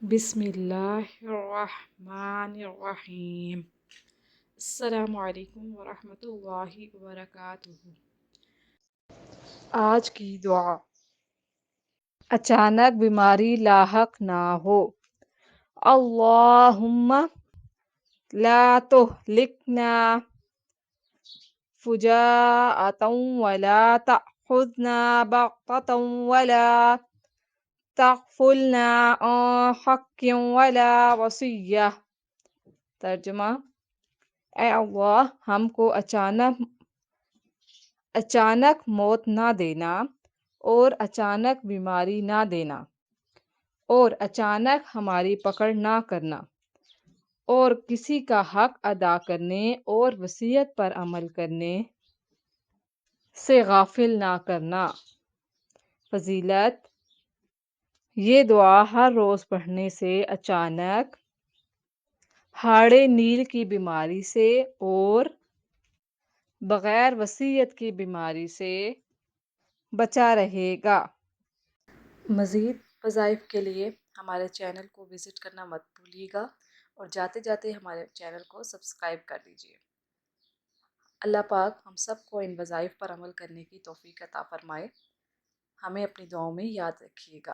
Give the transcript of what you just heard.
بسم اللہ الرحمن الرحیم۔ السلام علیکم ورحمۃ اللہ وبرکاتہ۔ آج کی دعا۔ اچانک بیماری لاحق نہ ہو۔ اللہم لا تہلکنا فجاءۃ ولا تأخذنا بغتۃ ولا تغفلنا عن حق ولا وصیہ۔ ترجمہ: اے اللہ، ہم کو اچانک موت نہ دینا، اور اچانک بیماری نہ دینا، اور اچانک ہماری پکڑ نہ کرنا، اور کسی کا حق ادا کرنے اور وصیت پر عمل کرنے سے غافل نہ کرنا۔ فضیلت: یہ دعا ہر روز پڑھنے سے اچانک ہاڑے نیل کی بیماری سے اور بغیر وصیت کی بیماری سے بچا رہے گا۔ مزید وظائف کے لیے ہمارے چینل کو وزٹ کرنا مت بھولیے گا، اور جاتے جاتے ہمارے چینل کو سبسکرائب کر دیجیے۔ اللہ پاک ہم سب کو ان وظائف پر عمل کرنے کی توفیق عطا فرمائے۔ ہمیں اپنی دعاؤں میں یاد رکھیے گا۔